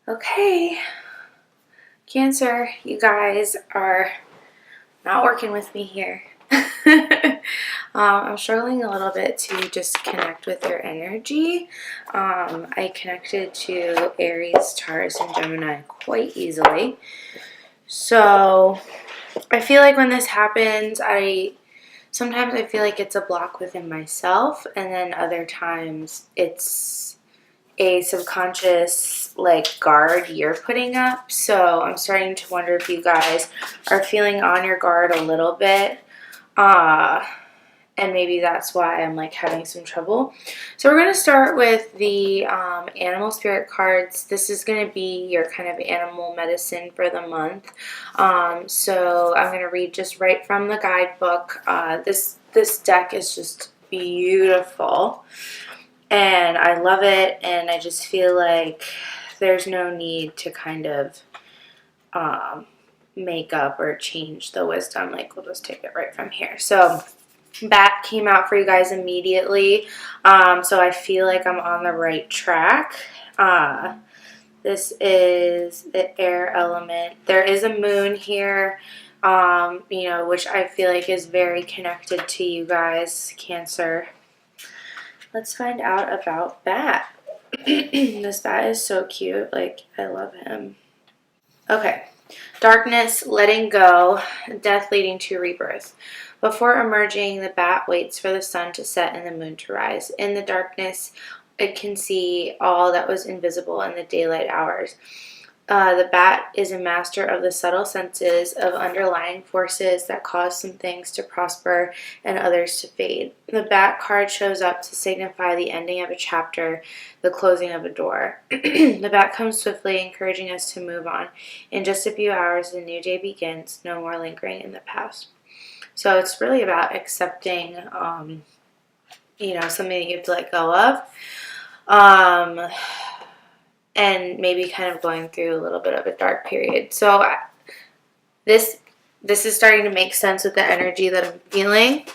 Okay, Cancer, you guys are not working with me here. I'm struggling a little bit to just connect with your energy. I connected to Aries, Taurus, and Gemini quite easily. So I feel like when this happens, sometimes I feel like it's a block within myself, and then other times it's a subconscious like guard you're putting up. So I'm starting to wonder if you guys are feeling on your guard a little bit, and maybe that's why I'm like having some trouble. So we're going to start with the animal spirit cards. This is going to be your kind of animal medicine for the month. So I'm going to read just right from the guidebook. This deck is just beautiful and I love it, and I just feel like there's no need to kind of make up or change the wisdom. Like, we'll just take it right from here. So bat came out for you guys immediately, so I feel like I'm on the right track. This is the air element. There is a moon here, which I feel like is very connected to you guys, Cancer. Let's find out about Bat. This bat is so cute. Like, I love him. Okay. Darkness, letting go, death leading to rebirth. Before emerging, the bat waits for the sun to set and the moon to rise. In the darkness, it can see all that was invisible in the daylight hours. The bat is a master of the subtle senses of underlying forces that cause some things to prosper and others to fade. The bat card shows up to signify the ending of a chapter, the closing of a door. The bat comes swiftly, encouraging us to move on. In just a few hours, the new day begins, no more lingering in the past. So it's really about accepting, something that you have to let go of. And maybe kind of going through a little bit of a dark period. So this is starting to make sense with the energy that I'm feeling,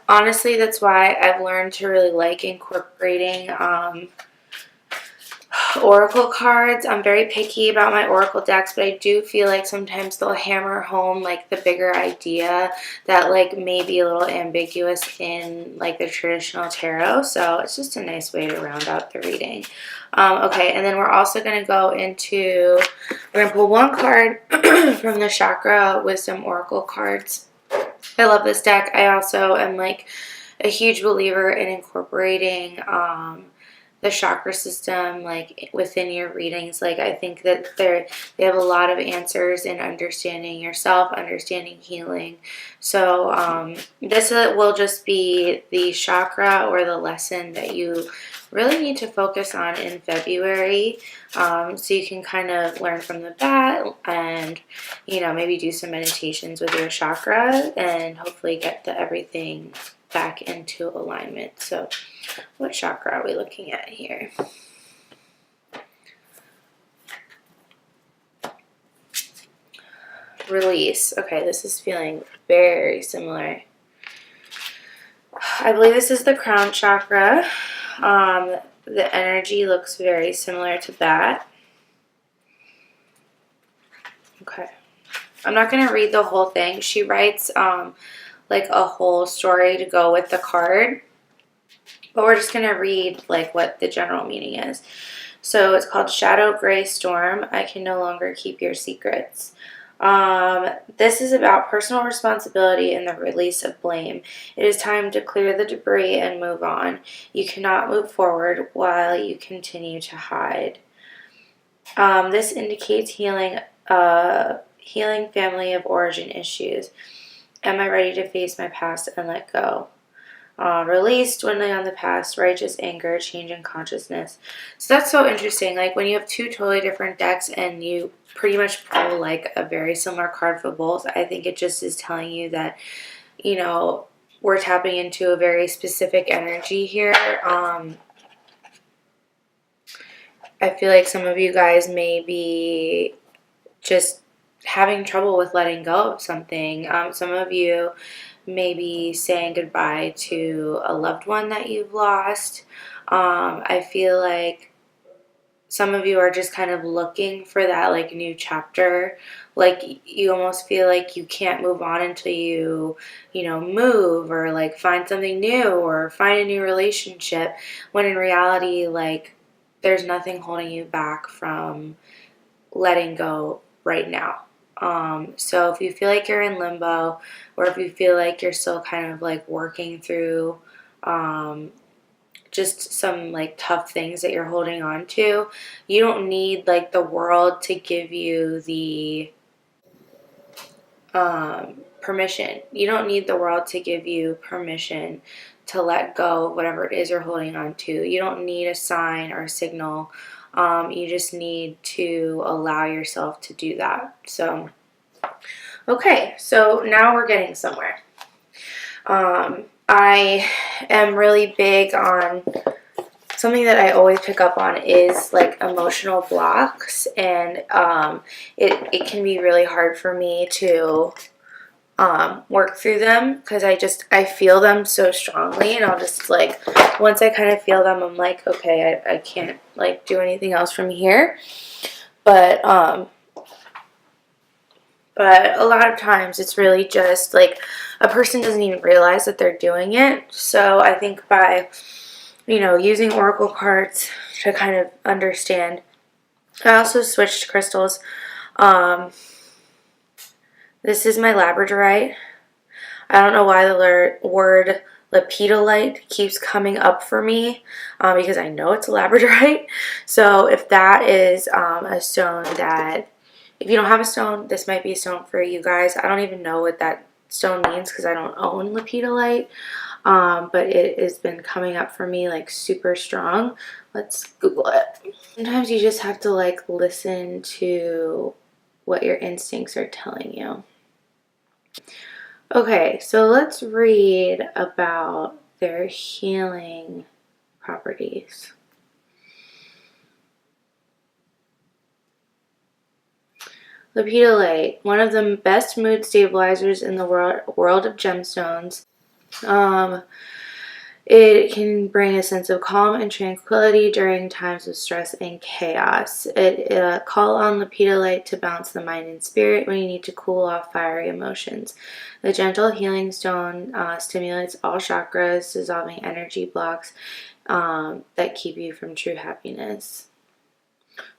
honestly, that's why I've learned to really like incorporating oracle cards. I'm very picky about my oracle decks, but I do feel like sometimes they'll hammer home like the bigger idea that like may be a little ambiguous in like the traditional tarot. So it's just a nice way to round out the reading. Okay, and then we're also going to we're going to pull one card from the Chakra Wisdom Oracle cards. I love this deck. I also am like a huge believer in incorporating the chakra system like within your readings. Like, I think that they have a lot of answers in understanding yourself, understanding healing. So this will just be the chakra or the lesson that you really need to focus on in February, so you can kind of learn from the bat and maybe do some meditations with your chakra and hopefully get everything back into alignment. So what chakra are we looking at here? Release. Okay, this is feeling very similar. I believe this is the crown chakra. The energy looks very similar to that. Okay. I'm not going to read the whole thing. She writes like a whole story to go with the card. But we're just going to read like what the general meaning is. So it's called Shadow Gray Storm. I can no longer keep your secrets. This is about personal responsibility and the release of blame. It is time to clear the debris and move on. You cannot move forward while you continue to hide. This indicates healing family of origin issues. Am I ready to face my past and let go? Release, dwindling on the past, righteous anger, change in consciousness. So that's so interesting. Like, when you have two totally different decks and you pretty much pull like a very similar card for both, I think it just is telling you that, we're tapping into a very specific energy here. I feel like some of you guys may be just having trouble with letting go of something. Some of you maybe saying goodbye to a loved one that you've lost. I feel like some of you are just kind of looking for that like new chapter. Like you almost feel like you can't move on until you know, move or like find something new or find a new relationship, when in reality, like there's nothing holding you back from letting go right now. So if you feel like you're in limbo, or if you feel like you're still kind of like working through just some like tough things that you're holding on to, you don't need like the world to give you the permission. You don't need the world to give you permission to let go of whatever it is you're holding on to. You don't need a sign or a signal. You just need to allow yourself to do that. So, okay, so now we're getting somewhere. I am really big on something that I always pick up on is like emotional blocks, and it can be really hard for me to work through them because I feel them so strongly, and I'll just like, once I kind of feel them, I'm like, okay, I can't like do anything else from here. But a lot of times it's really just like a person doesn't even realize that they're doing it. So I think by, you know, using oracle cards to kind of understand. I also switched crystals. This is my labradorite. I don't know why the word lepidolite keeps coming up for me, because I know it's a labradorite. So if that is a stone that, if you don't have a stone, this might be a stone for you guys. I don't even know what that stone means because I don't own lepidolite, but it has been coming up for me like super strong. Let's Google it. Sometimes you just have to like listen to what your instincts are telling you. Okay, so let's read about their healing properties. Lepidolite, one of the best mood stabilizers in the world of gemstones. It can bring a sense of calm and tranquility during times of stress and chaos. Call on lepidolite to balance the mind and spirit when you need to cool off fiery emotions. The gentle healing stone stimulates all chakras, dissolving energy blocks that keep you from true happiness.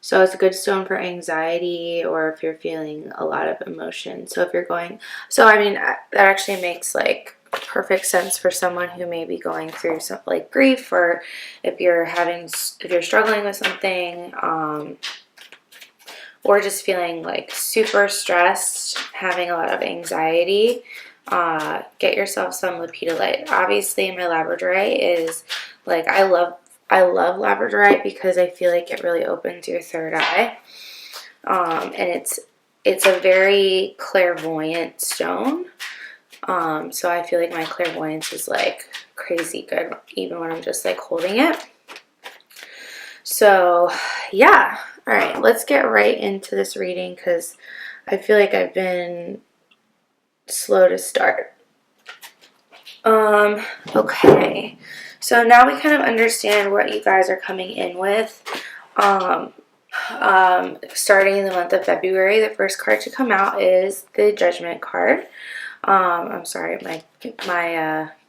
So it's a good stone for anxiety, or if you're feeling a lot of emotion. So if you're going, so I mean, that actually makes like perfect sense for someone who may be going through some like grief, or if you're struggling with something, or just feeling like super stressed, having a lot of anxiety. Get yourself some lepidolite. Obviously, my labradorite is like, I love labradorite because I feel like it really opens your third eye, and it's a very clairvoyant stone. So I feel like my clairvoyance is like crazy good even when I'm just like holding it. So yeah, all right, let's get right into this reading because I feel like I've been slow to start. Okay, so now we kind of understand what you guys are coming in with. Starting in the month of February, the first card to come out is the Judgment card. I'm sorry, my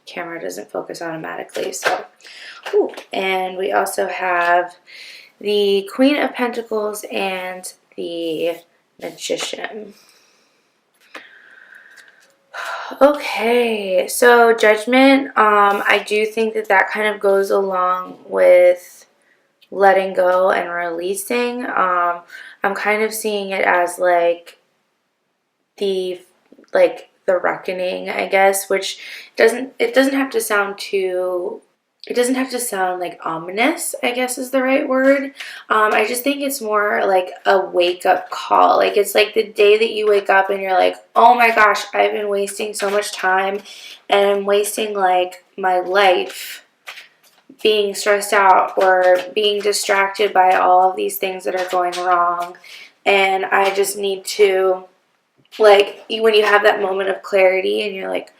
camera doesn't focus automatically. So, and we also have the Queen of Pentacles and the Magician. Okay, so Judgment, I do think that kind of goes along with letting go and releasing. I'm kind of seeing it as like the reckoning, I guess, which it doesn't have to sound like ominous, I guess is the right word. I just think it's more like a wake-up call. Like it's like the day that you wake up and you're like, oh my gosh, I've been wasting so much time and I'm wasting like my life being stressed out or being distracted by all of these things that are going wrong. And I just need to, like, when you have that moment of clarity and you're like,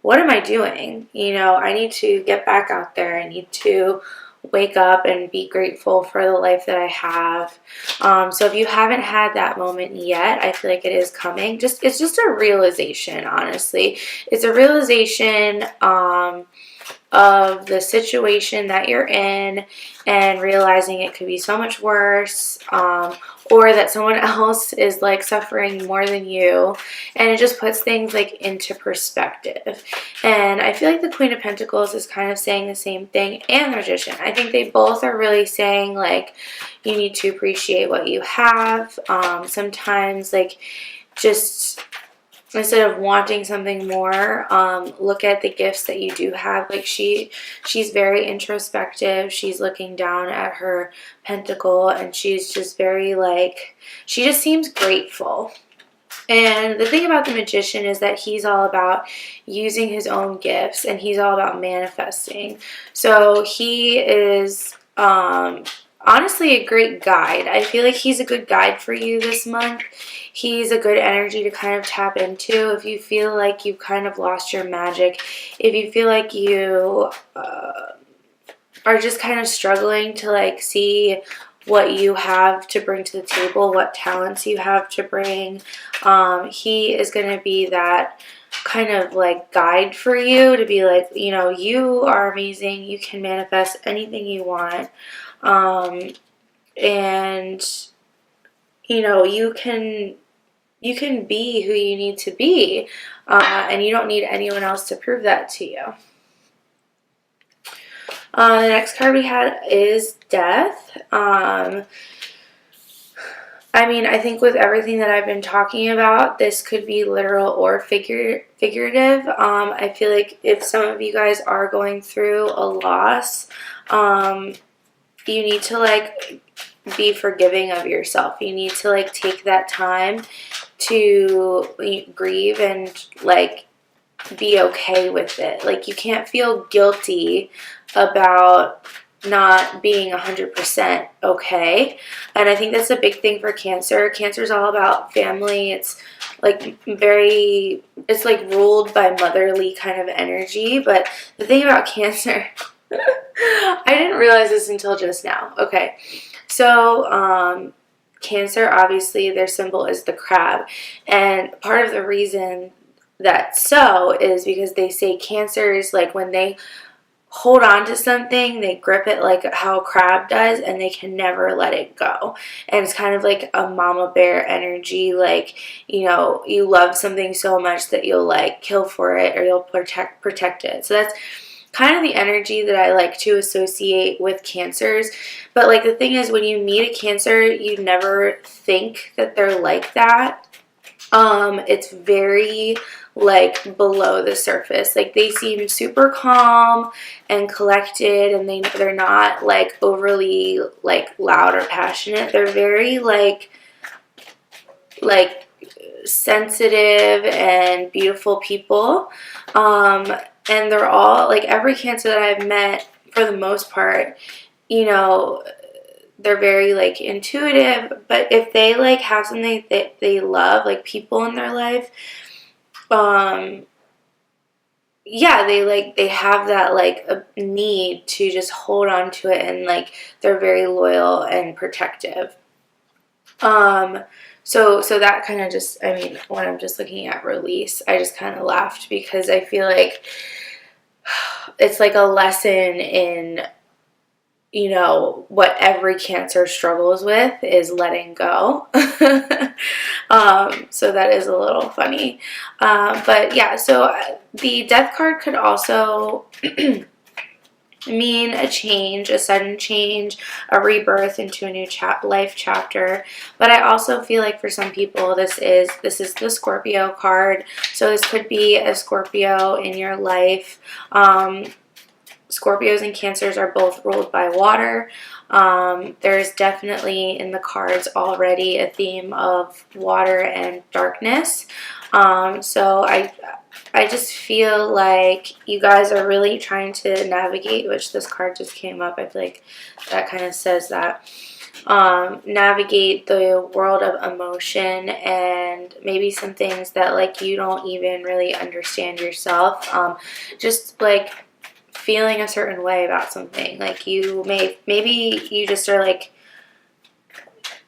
what am I doing? You know, I need to get back out there. I need to wake up and be grateful for the life that I have. So if you haven't had that moment yet, I feel like it is coming. It's just a realization, honestly. It's a realization of the situation that you're in, and realizing it could be so much worse, or that someone else is like suffering more than you, and it just puts things like into perspective. And I feel like the Queen of Pentacles is kind of saying the same thing, and the Magician. I think they both are really saying like you need to appreciate what you have. Sometimes like just instead of wanting something more, look at the gifts that you do have. Like she's very introspective. She's looking down at her pentacle, and she's just very like, she just seems grateful. And the thing about the Magician is that he's all about using his own gifts, and he's all about manifesting. So he is honestly a great guide. I feel like he's a good guide for you this month. He's a good energy to kind of tap into if you feel like you've kind of lost your magic, if you feel like you are just kind of struggling to like see what you have to bring to the table, what talents you have to bring. He is going to be that kind of like guide for you to be like, you know, you are amazing. You can manifest anything you want. And you know, you can be who you need to be, and you don't need anyone else to prove that to you. The next card we had is Death. I mean, I think with everything that I've been talking about, this could be literal or figurative. I feel like if some of you guys are going through a loss, you need to like be forgiving of yourself. You need to like take that time to grieve and like be okay with it. Like you can't feel guilty about not being 100% okay. And I think that's a big thing for Cancer. Cancer is all about family. It's like it's like ruled by motherly kind of energy. But the thing about Cancer, I didn't realize this until just now. Okay, so Cancer, obviously their symbol is the crab, and part of the reason that's so is because they say Cancers, like when they hold on to something, they grip it like how a crab does, and they can never let it go. And it's kind of like a mama bear energy, like, you know, you love something so much that you'll like kill for it, or you'll protect it. So that's kind of the energy that I like to associate with Cancers. But like the thing is, when you meet a Cancer, you never think that they're like that. It's very like below the surface. Like they seem super calm and collected, and they're not like overly like loud or passionate. They're very like sensitive and beautiful people. And they're all like, every Cancer that I've met for the most part, you know, they're very like intuitive. But if they like have something that they love, like people in their life, yeah, they have that like a need to just hold on to it, and like they're very loyal and protective. So that kind of just, I mean, when I'm just looking at release, I just kind of laughed, because I feel like it's like a lesson in, you know, what every Cancer struggles with is letting go. So that is a little funny. But yeah, so the Death card could also mean a change, a sudden change, a rebirth into a new life chapter. But I also feel like for some people, this is the Scorpio card. So this could be a Scorpio in your life. Scorpios and Cancers are both ruled by water. There's definitely in the cards already a theme of water and darkness. So I just feel like you guys are really trying to navigate, which this card just came up. I feel like that kind of says that. Navigate the world of emotion and maybe some things that like you don't even really understand yourself. Just like feeling a certain way about something. Like maybe you just are like,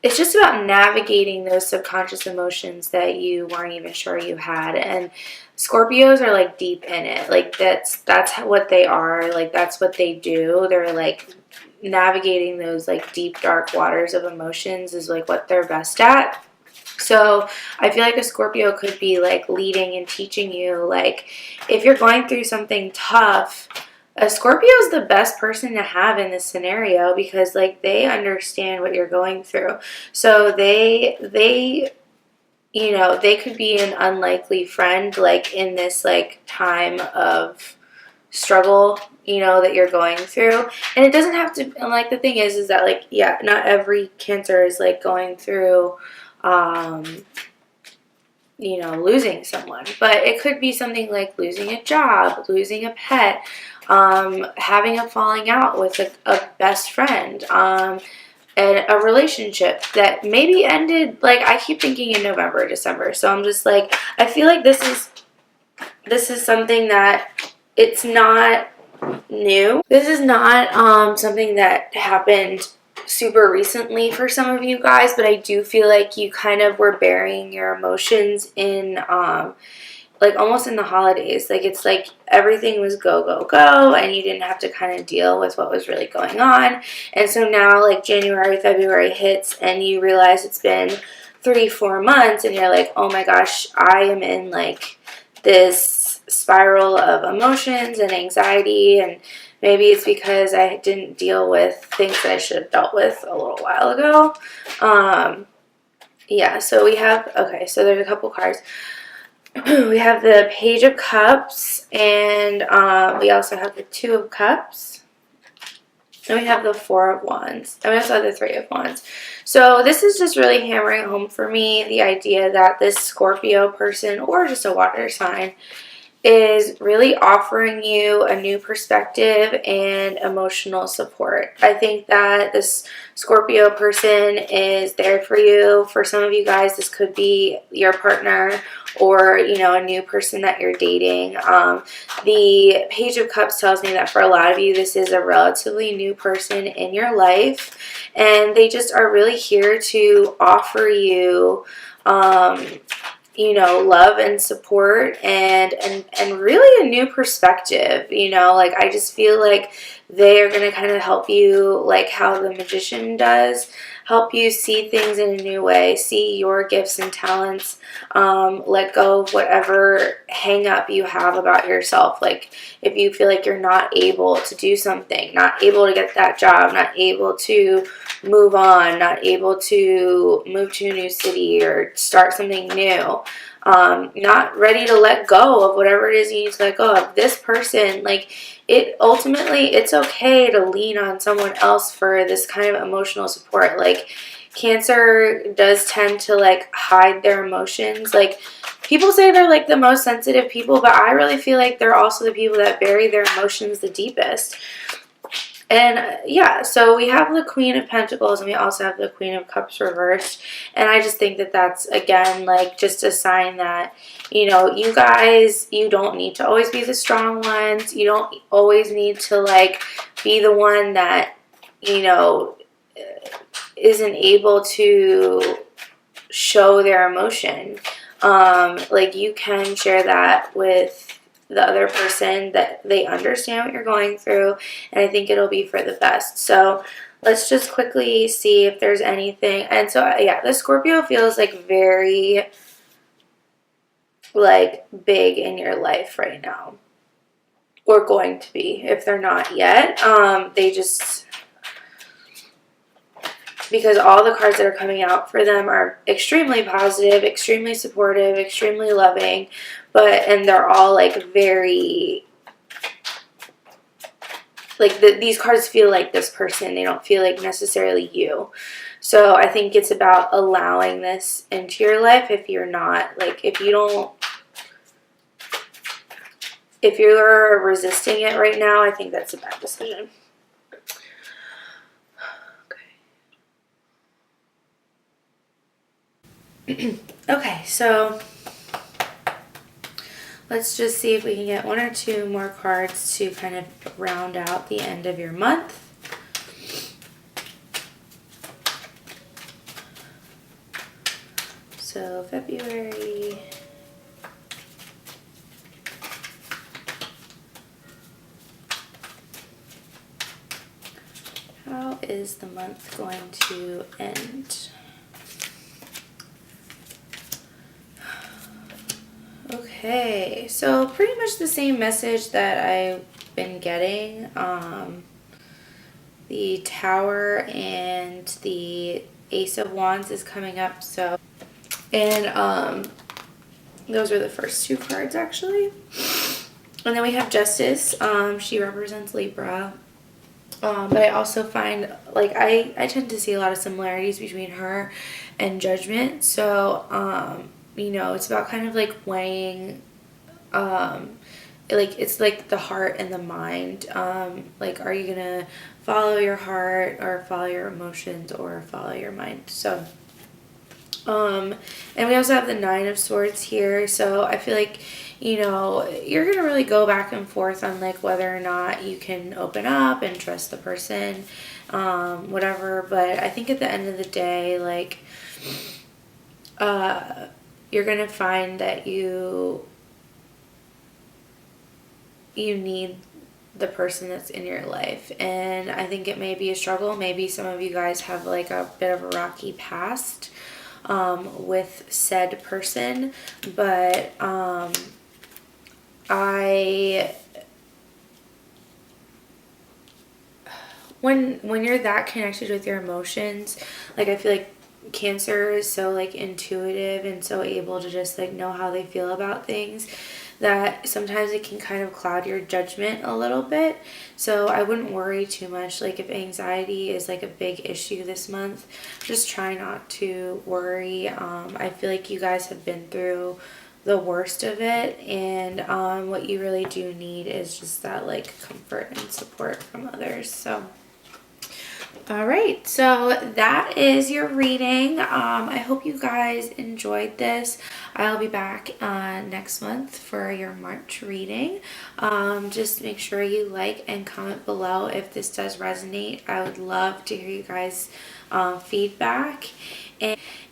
it's just about navigating those subconscious emotions that you weren't even sure you had. And Scorpios are like deep in it. Like that's what they are. Like that's what they do. They're like navigating those like deep dark waters of emotions is like what they're best at. So I feel like a Scorpio could be like leading and teaching you, like if you're going through something tough, a Scorpio is the best person to have in this scenario because like they understand what you're going through. So they you know, they could be an unlikely friend like in this like time of struggle, you know, that you're going through. And it doesn't have to, and like the thing is that like, yeah, not every Cancer is like going through you know, losing someone, but it could be something like losing a job, losing a pet, having a falling out with a best friend, and a relationship that maybe ended, like I keep thinking in November, December. So I'm just like, I feel like this is something that it's not new. This is not something that happened super recently for some of you guys, but I do feel like you kind of were burying your emotions in like almost in the holidays. Like it's like everything was go go go and you didn't have to kind of deal with what was really going on. And so now like January, February hits and you realize it's been 3-4 months and you're like, oh my gosh, I am in like this spiral of emotions and anxiety, and maybe it's because I didn't deal with things that I should have dealt with a little while ago. Yeah, so we have, okay, so there's a couple cards. We have the Page of Cups, and we also have the Two of Cups. And we have the Four of Wands. And we also have the Three of Wands. So this is just really hammering home for me the idea that this Scorpio person, or just a water sign, is really offering you a new perspective and emotional support. I think that this Scorpio person is there for you. For some of you guys, this could be your partner or, you know, a new person that you're dating. The Page of Cups tells me that for a lot of you, this is a relatively new person in your life, and they just are really here to offer you you know, love and support and really a new perspective, you know, like I just feel like they are going to kind of help you, like how the magician does, help you see things in a new way, see your gifts and talents, let go of whatever hang up you have about yourself. Like if you feel like you're not able to do something, not able to get that job, not able to move on, not able to move to a new city or start something new, not ready to let go of whatever it is you need to let go of. This person, like ultimately it's okay to lean on someone else for this kind of emotional support. Like Cancer does tend to like hide their emotions. Like people say they're like the most sensitive people, but I really feel like they're also the people that bury their emotions the deepest. And yeah, so we have the Queen of Pentacles and we also have the Queen of Cups reversed. And I just think that that's, again, like just a sign that, you know, you guys, you don't need to always be the strong ones. You don't always need to like be the one that, you know, isn't able to show their emotion. Like you can share that with the other person, that they understand what you're going through, and I think it'll be for the best. So let's just quickly see if there's anything. And so yeah, the Scorpio feels like very like big in your life right now, or going to be if they're not yet. They just, because all the cards that are coming out for them are extremely positive, extremely supportive, extremely loving, and they're all like very, like these cards feel like this person. They don't feel like necessarily you. So I think it's about allowing this into your life if you're not, like if you don't if you're resisting it right now, I think that's a bad decision. Okay. Okay, so let's just see if we can get 1 or 2 more cards to kind of round out the end of your month. So February. How is the month going to end? Okay, so pretty much the same message that I've been getting. The Tower and the Ace of Wands is coming up, so, and those are the first 2 cards actually. And then we have Justice. She represents Libra. But I also find, like, I tend to see a lot of similarities between her and Judgment. So, you know, it's about kind of like weighing, like, it's like the heart and the mind. Like, are you gonna follow your heart or follow your emotions or follow your mind? So, and we also have the 9 of Swords here. So I feel like, you know, you're going to really go back and forth on like whether or not you can open up and trust the person, whatever. But I think at the end of the day, like, you're going to find that you need the person that's in your life. And I think it may be a struggle. Maybe some of you guys have like a bit of a rocky past with said person, but when you're that connected with your emotions, like, I feel like Cancer is so like intuitive and so able to just like know how they feel about things, that sometimes it can kind of cloud your judgment a little bit. So I wouldn't worry too much. Like, if anxiety is like a big issue this month, just try not to worry. I feel like you guys have been through the worst of it, and what you really do need is just that like comfort and support from others. So all right, so that is your reading. I hope you guys enjoyed this. I'll be back next month for your March reading. Just make sure you like and comment below if this does resonate. I would love to hear you guys' feedback.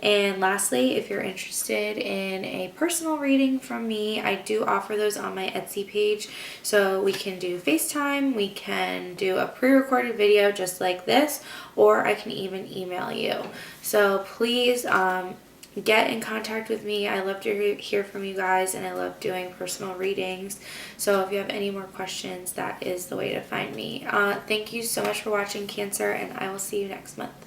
And lastly, if you're interested in a personal reading from me, I do offer those on my Etsy page. So we can do FaceTime, we can do a pre-recorded video just like this, or I can even email you. So please get in contact with me. I love to hear from you guys, and I love doing personal readings. So if you have any more questions, that is the way to find me. Thank you so much for watching, Cancer, and I will see you next month.